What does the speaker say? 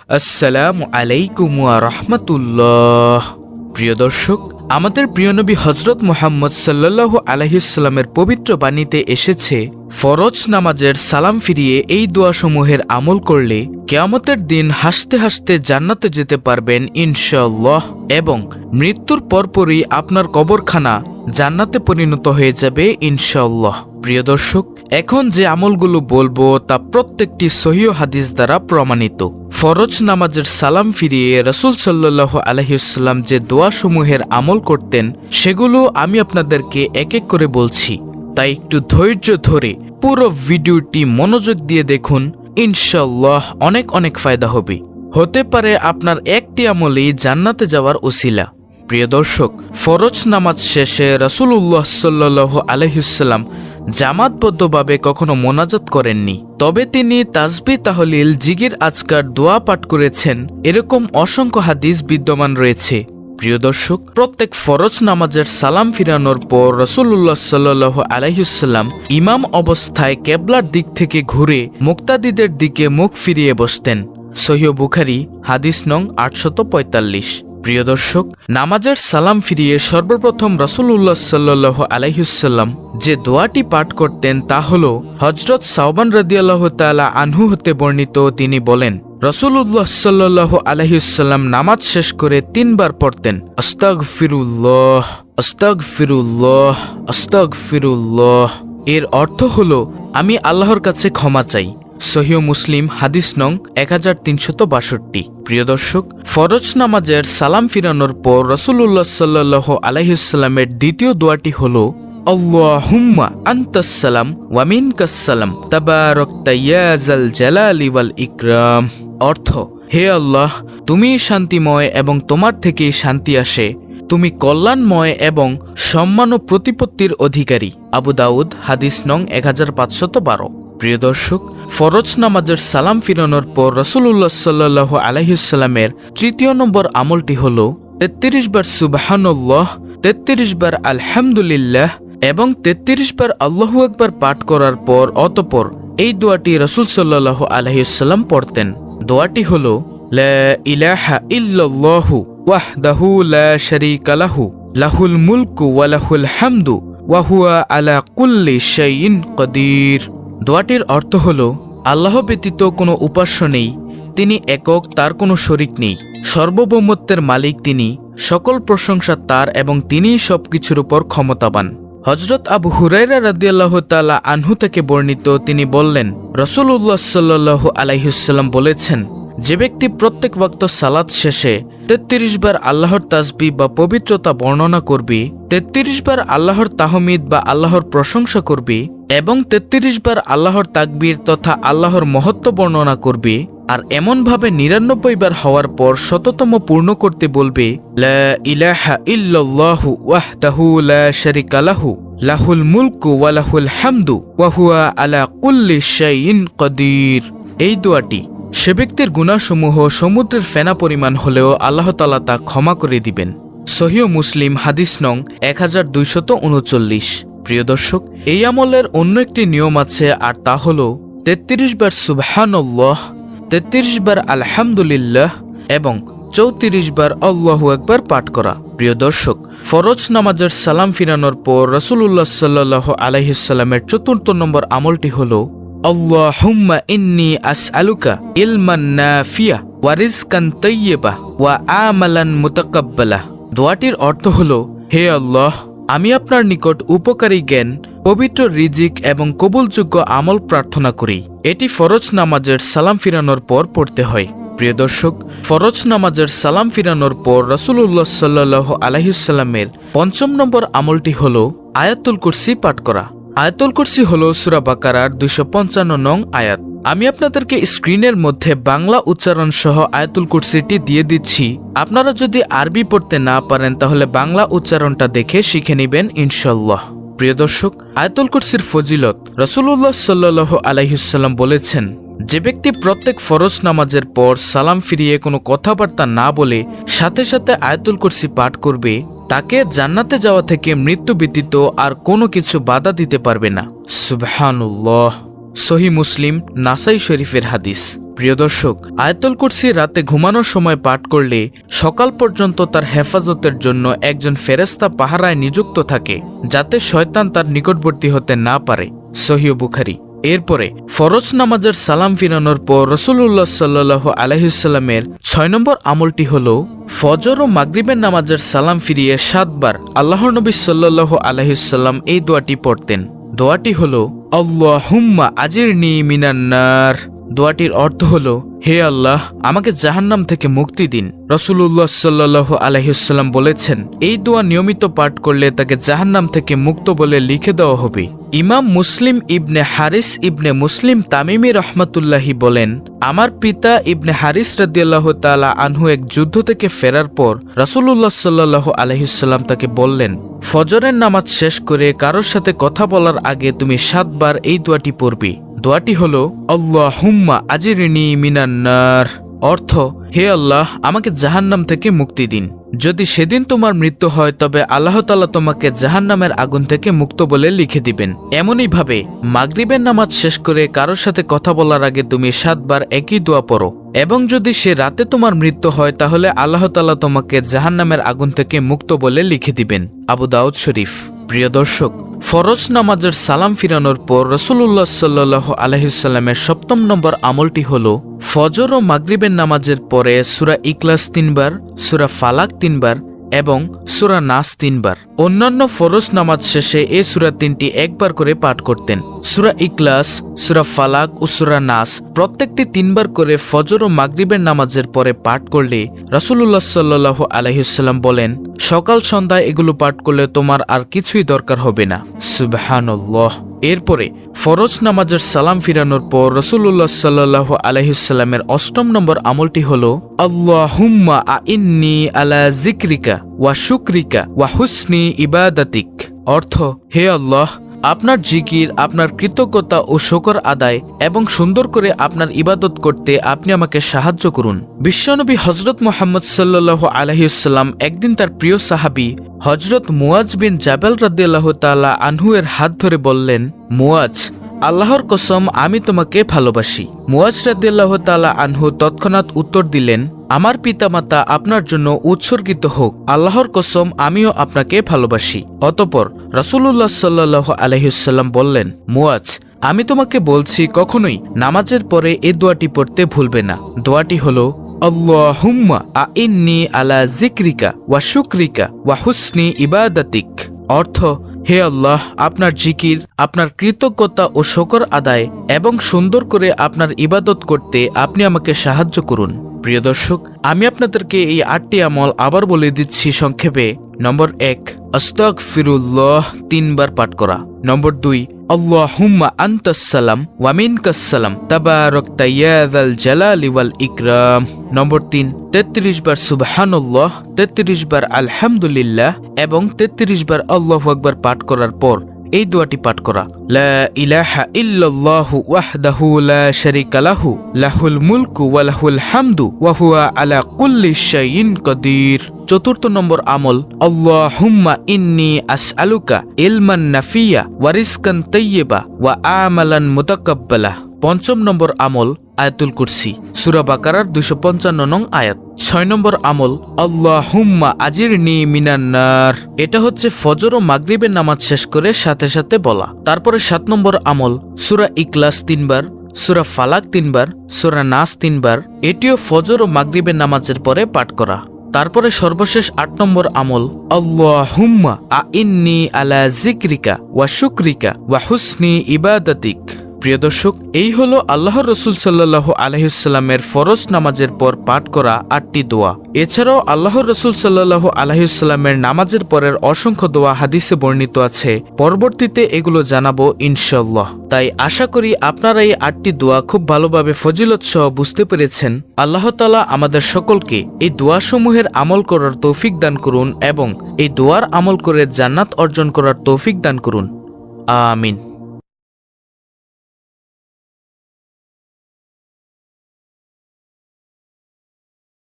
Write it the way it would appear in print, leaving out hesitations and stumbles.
আসসালামু আলাইকুম ওয়া রাহমাতুল্লাহ। প্রিয় দর্শক, আমাদের প্রিয় নবী হযরত মুহাম্মদ সাল্লাল্লাহু আলাইহি সাল্লামের পবিত্র বাণীতে এসেছে, ফরজ নামাজের সালাম ফিরিয়ে এই দোয়াসমূহের আমল করলে কিয়ামতের দিন হাসতে হাসতে জান্নাতে যেতে পারবেন ইনশাআল্লাহ, এবং মৃত্যুর পরপরই আপনার কবরখানা জান্নাতে পরিণত হয়ে যাবে ইনশাআল্লাহ। প্রিয় দর্শক, এখন যে আমলগুলো বলবো তা প্রত্যেকটি সহিহ হাদিস দ্বারা প্রমাণিত। ফরজ নামাজের সালাম ফিরিয়ে রাসূল সাল্লাল্লাহু আলাইহি ওয়াসাল্লাম যে দোয়াসমূহের আমল করতেন সেগুলো আমি আপনাদেরকে এক এক করে বলছি, তাই একটু ধৈর্য ধরে পুরো ভিডিওটি মনোযোগ দিয়ে দেখুন, ইনশাআল্লাহ অনেক অনেক ফায়দা হবে। হতে পারে আপনার একটি আমলই জান্নাতে যাওয়ার ওসিলা। প্রিয় দর্শক, ফরজ নামাজ শেষে রাসূলুল্লাহ সাল্লাল্লাহু আলাইহি ওয়াসাল্লাম জামাতবদ্ধভাবে কখনো মোনাজাত করেননি, তবে তিনি তাসবিহ, তাহলিল, জিকির, আজকার, দোয়া পাঠ করেছেন। এরকম অসংখ্য হাদিস বিদ্যমান রয়েছে। প্রিয় দর্শক, প্রত্যেক ফরজ নামাজের সালাম ফিরানোর পর রাসূলুল্লাহ সাল্লাল্লাহু আলাইহি ওয়াসাল্লাম ইমাম অবস্থায় কিবলার দিক থেকে ঘুরে মুক্তাদিদের দিকে মুখ ফিরিয়ে বসতেন। সহিহ বুখারী হাদিস নং 845। প্রিয় দর্শক, নামাজের সালাম ফিরিয়ে সর্বপ্রথম রাসূলুল্লাহ সাল্লাল্লাহু আলাইহি ওয়াসাল্লাম যে দোয়াটি পাঠ করতেন তা হল হযরত সাওবান রাদিয়াল্লাহু তাআলা আনহু হতে বর্ণিত। তিনি বলেন, রাসূলুল্লাহ সাল্লাল্লাহু আলাইহি ওয়াসাল্লাম নামাজ শেষ করে 3 বার পড়তেন, আস্তাগফিরুল্লাহ, আস্তাগফিরুল্লাহ, আস্তাগফিরুল্লাহ। এর অর্থ হল, আমি আল্লাহর কাছে ক্ষমা চাই। সহিহ মুসলিম হাদিস নং 1362। প্রিয় দর্শক, ফরজ নামাজের সালাম ফিরানোর পর রাসূলুল্লাহ সাল্লাল্লাহু আলাইহি ওয়াসাল্লামের দ্বিতীয় দোয়াটি হলো, আল্লাহুম্মা আনতাস সালাম ওয়া মিনকাস সালাম তাবারাকতা ইয়া যাল জালালি ওয়াল ইকরাম। অর্থ, হে আল্লাহ, তুমি শান্তিময় এবং তোমার থেকেই শান্তি আসে, তুমি কল্যাণময় এবং সম্মান ও প্রতিপত্তির অধিকারী। আবু দাউদ হাদিস নং 1512। প্রিয় দর্শক, ফরজ নামাজের সালাম ফিরানোর পর রাসূলুল্লাহ সাল্লাল্লাহু আলাইহি ওয়াসাল্লামের তৃতীয় নম্বর আমলটি হল 33 বার সুবহানাল্লাহ, 33 বার আলহামদুলিল্লাহ এবং 33 বার আল্লাহু আকবার পাঠ করার পর অতঃপর এই দোয়াটি রাসূল সাল্লাল্লাহু আলাইহি ওয়াসাল্লাম পড়তেন। দোয়াটি হল, লা ইলাহা ইল্লাল্লাহু ওয়াহদাহু লা শারীকা লাহু, লাহুল মুলকু ওয়া লাহুল হামদু ওয়া হুয়া আলা কুল্লি শাইইন কাদির। দোয়াটির অর্থ হল, আল্লাহ ব্যতীত কোনো উপাস্য নেই, তিনি একক, তার কোনো শরিক নেই, সর্বভৌমত্বের মালিক তিনি, সকল প্রশংসা তার এবং তিনিই সবকিছুর উপর ক্ষমতাবান। হযরত আবু হুরায়রা রাদিয়াল্লাহু তাআলা আনহু থেকে বর্ণিত, তিনি বললেন, রাসূলুল্লাহ সাল্লাল্লাহু আলাইহি ওয়াসাল্লাম বলেছেন, যে ব্যক্তি প্রত্যেক ওয়াক্ত সালাত শেষে 33 বার আল্লাহর তাসবিহ বা পবিত্রতা বর্ণনা করবে, 33 বার আল্লাহর তাহমিদ বা আল্লাহর প্রশংসা করবে এবং 33 বার আল্লাহর তাকবীর তথা আল্লাহর মহত্ব বর্ণনা করবে, আর এমনভাবে 99 বার হওয়ার পর শততম পূর্ণ করতে বলবে, লা ইলাহা ইল্লাল্লাহু ওয়াহদাহু লা শারীকা লাহু, লাহুল মুলকু ওয়া লাহুল হামদু ওয়া হুয়া আলা কুল্লি শাইইন কাদির। এই দোয়াটি সে ব্যক্তির গুনাহসমূহ সমুদ্রের ফেনা পরিমাণ হলেও আল্লাহ তাআলা তা ক্ষমা করে দিবেন। সহিহ মুসলিম হাদিস নং 1239। প্রিয় দর্শক, এই আমলের অন্য একটি নিয়ম আছে, আর তা হল 33 বার সুবহানাল্লাহ, 33 বার আলহামদুলিল্লাহ এবং 34 বার আল্লাহু আকবার পাঠ করা। প্রিয় দর্শক, ফরজ নামাজের সালাম ফিরানোর পর রাসূলুল্লাহ সাল্লাল্লাহু আলাইহি ওয়াসাল্লামের 4র্থ নম্বর আমলটি হল, আল্লাহুম্মা ইন্নী আসআলুকা ইলমান নাফিয়া ওয়া রিজকান তাইয়্যিবা ওয়া আমালান মুতাকাব্বালা। দোয়াটির অর্থ হল, হে আল্লাহ, আমি আপনার নিকট উপকারী জ্ঞান, পবিত্র রিজিক এবং কবুলযোগ্য আমল প্রার্থনা করি। এটি ফরজ নামাজের সালাম ফিরানোর পর পড়তে হয়। প্রিয় দর্শক, ফরজ নামাজের সালাম ফিরানোর পর রাসূলুল্লাহ সাল্লাল্লাহু আলাইহি ওয়াসাল্লামের 5ম নম্বর আমলটি হল আয়াতুল কুরসি পাঠ করা। আয়াতুল কুরসি হল সূরা বাকারার 255 নং আয়াত। আমি আপনাদেরকে স্ক্রিনের মধ্যে বাংলা উচ্চারণ সহ আয়াতুল কুরসিটি দিয়ে দিচ্ছি। আপনারা যদি আরবি পড়তে না পারেন তাহলে বাংলা উচ্চারণটা দেখে শিখে নেবেন ইনশাআল্লাহ। প্রিয় দর্শক, আয়াতুল কুরসির ফজিলত, রাসূলুল্লাহ সাল্লাল্লাহু আলাইহি ওয়াসাল্লাম বলেছেন, যে ব্যক্তি প্রত্যেক ফরজ নামাজের পর সালাম ফিরিয়ে কোনো কথাবার্তা না বলে সাথে সাথে আয়াতুল কুরসি পাঠ করবে, তাকে জান্নাতে যাওয়া থেকে মৃত্যু ব্যতীত আর কোনো কিছু বাধা দিতে পারবে না। সুবহানাল্লাহ। সহিহ মুসলিম নাসাই শরীফের হাদিস। প্রিয় দর্শক, আয়াতুল কুরসি রাতে ঘুমানোর সময় পাঠ করলে সকাল পর্যন্ত তার হেফাজতের জন্য একজন ফেরেশতা পাহারায় নিযুক্ত থাকে, যাতে শয়তান তার নিকটবর্তী হতে না পারে। সহিহ বুখারী। এরপরে ফরজ নামাজের সালাম ফিরানোর পর রাসূলুল্লাহ সাল্লাল্লাহু আলাইহি ওয়াসাল্লামের 6 নম্বর আমলটি হল ফজর ও মাগরিবের নামাজের সালাম ফিরিয়ে 7 বার আল্লাহর নবী সাল্লাল্লাহু আলাইহি ওয়াসাল্লাম এই দোয়াটি পড়তেন। দোয়াটি হল আল্লাহুম্মা আজিরনি মিনান নার। দোয়াটির অর্থ হল, হে আল্লাহ, আমাকে জাহান্নাম থেকে মুক্তি দিন। রাসূলুল্লাহ সাল্লাল্লাহু আলাইহি ওয়াসাল্লাম বলেছেন, এই দোয়া নিয়মিত পাঠ করলে তাকে জাহান্নাম থেকে মুক্ত বলে লিখে দেওয়া হবে। ইমাম মুসলিম ইবনে হারিস ইবনে মুসলিম তামিমি রহমাতুল্লাহি বলেন, আমার পিতা ইবনে হারিস রাদিয়াল্লাহু তাআলা আনহু এক যুদ্ধ থেকে ফেরার পর রাসূলুল্লাহ সাল্লাল্লাহু আলাইহি ওয়াসাল্লাম তাকে বললেন, ফজরের নামাজ শেষ করে কারোর সাথে কথা বলার আগে তুমি 7 বার এই দোয়াটি পড়বে। দোয়াটি হল আল্লাহুম্মা আজিরনি মিনান নার। অর্থ, হে আল্লাহ, আমাকে জাহান্নাম থেকে মুক্তি দিন। যদি সেদিন তোমার মৃত্যু হয় তবে আল্লাহ তাআলা তোমাকে জাহান্নামের আগুন থেকে মুক্ত বলে লিখে দিবেন। এমনই ভাবে মাগরিবের নামাজ শেষ করে কারোর সাথে কথা বলার আগে তুমি 7 বার একই দোয়া পড়ো, এবং যদি সে রাতে তোমার মৃত্যু হয় তাহলে আল্লাহ তাআলা তোমাকে জাহান্নামের আগুন থেকে মুক্ত বলে লিখে দিবেন। আবু দাউদ শরীফ। প্রিয় দর্শক, ফরজ নামাজের সালাম ফিরানোর পর রাসূলুল্লাহ সাল্লাল্লাহু আলাইহি ওয়াসাল্লামের 7 নম্বর আমলটি হল ফজর ও মাগরিবের নামাজের পরে সূরা ইখলাস 3 বার, সূরা ফালাক 3 বার এবং সূরা নাস 3 বার। অন্যান্য ফরজ নামাজ শেষে এই সূরা 3টি একবার করে পাঠ করতেন। সূরা ইখলাস, সূরা ফালাক ও সূরা নাস প্রত্যেকটি 3 বার করে ফজর ও মাগরিবের নামাজের পরে পাঠ করলে রাসূলুল্লাহ সাল্লাল্লাহু আলাইহি ওয়াসাল্লাম বলেন, সকাল সন্ধ্যায় এগুলো পাঠ করলে তোমার আর কিছুই দরকার হবে না। সুবহানাল্লাহ। এরপরে ফরজ নামাজের সালাম ফিরানোর পর রাসূলুল্লাহ সাল্লাল্লাহু আলাইহি ওয়াসাল্লামের 8 নম্বর আমলটি হল আল্লাহুম্মা আইন্নি আলা যিকরিকা ওয়া শুকরিকা ওয়া হুসনি ইবাদাতিক। অর্থ, হে আল্লাহ, আপনার জিকির, আপনার কৃতজ্ঞতা ও শুকর আদায় এবং সুন্দর করে আপনার ইবাদত করতে আপনি আমাকে সাহায্য করুন। বিশ্বনবী হযরত মুহাম্মদ সাল্লাল্লাহু আলাইহি ওয়াসাল্লাম একদিন তার প্রিয় সাহাবী হযরত মুয়াজ বিন জাবাল রাদিয়াল্লাহু তাআলা আনহু এর হাত ধরে বললেন, মুয়াজ, আল্লাহর কসম আমি তোমাকে ভালোবাসি। মুয়াজ রাদিয়াল্লাহু তাআলা আনহু তৎক্ষণাৎ উত্তর দিলেন, আমার পিতামাতা আপনার জন্য উৎসর্গিত হোক, আল্লাহর কসম আমিও আপনাকে ভালোবাসি। অতঃপর রাসূলুল্লাহ সাল্লাল্লাহু আলাইহি ওয়াসাল্লাম বললেন, মুয়াজ, আমি তোমাকে বলছি কখনোই নামাজের পরে এই দোয়াটি পড়তে ভুলবে না। দোয়াটি হল আল্লাহুম্মা আইন্নি আলা যিকরিকা ওয়া শুকরিকা ওয়া হুসনি ইবাদাতিক। অর্থ, হে আল্লাহ, আপনার জিকির, আপনার কৃতজ্ঞতা ও শুকর আদায় এবং সুন্দর করে আপনার ইবাদত করতে আপনি আমাকে সাহায্য করুন। প্রিয় দর্শক, আমি আপনাদেরকে এই 8টি আমল আবার বলে দিচ্ছি সংক্ষেপে। নম্বর 1, আস্তাগফিরুল্লাহ 3 বার পাঠ করা। নম্বর 2, আল্লাহুম্মা আনতাস সালাম ওয়া মিনকাস সালাম তাবারাকতা ইয়া যাল জালালি ওয়াল ইকরাম। নম্বর 3, 33 বার সুবহানাল্লাহ, 33 বার আলহামদুলিল্লাহ এবং 33 বার আল্লাহু আকবার পাঠ করার পর এই দোয়াটি পাঠ করা, লা ইলাহা ইল্লাল্লাহু ওয়াহদাহু লা শারীকা লাহু লাহুল মুলকু ওয়া লাহুল হামদু ওয়া হুয়া আলা কুল্লি শাইইন কাদির। 4 নম্বর আমল, আল্লাহুম্মা ইন্নী আসআলুকা ইলমান নাফিয়া ওয়া রিজকান তাইয়্যিবা ওয়া আমালান মুতাকাব্বালা। 5 নম্বর আমল, আয়াতুল কুরসি, সূরা বাকারার 255 নং আয়াত। 6 নম্বর আমল, আল্লাহুম্মা আজিরনি মিনান নার। এটা হচ্ছে ফজর ও মাগরিবের নামাজ শেষ করে সাথে সাথে বলা। তারপরে 7 নম্বর আমল, সূরা ইখলাস 3 বার, সূরা ফালাক 3 বার, সূরা নাস 3 বার। এটিও ফজর ও মাগরিবের নামাজের পরে পাঠ করা। তারপরে সর্বশেষ 8 নম্বর আমল, আল্লাহুম্মা আইন্নি আলা যিকরিকা ওয়া শুকরিকা ওয়া হুসনি ইবাদাতিক। প্রিয় দর্শক, এই হলো আল্লাহর রাসূল সাল্লাল্লাহু আলাইহি ওয়াসাল্লামের ফরজ নামাজের পর পাঠ করা 8টি দোয়া। এছাড়াও আল্লাহর রাসূল সাল্লাল্লাহু আলাইহি ওয়াসাল্লামের নামাজের পরের অসংখ্য দোয়া হাদিসে বর্ণিত আছে। পরবর্তীতে এগুলো জানাবো ইনশাআল্লাহ। তাই আশা করি আপনারা এই 8টি দোয়া খুব ভালোভাবে ফজিলত সহ বুঝতে পেরেছেন। আল্লাহ তাআলা আমাদের সকলকে এই দোয়াসমূহের আমল করার তৌফিক দান করুন এবং এই দোয়ার আমল করে জান্নাত অর্জন করার তৌফিক দান করুন। আমিন।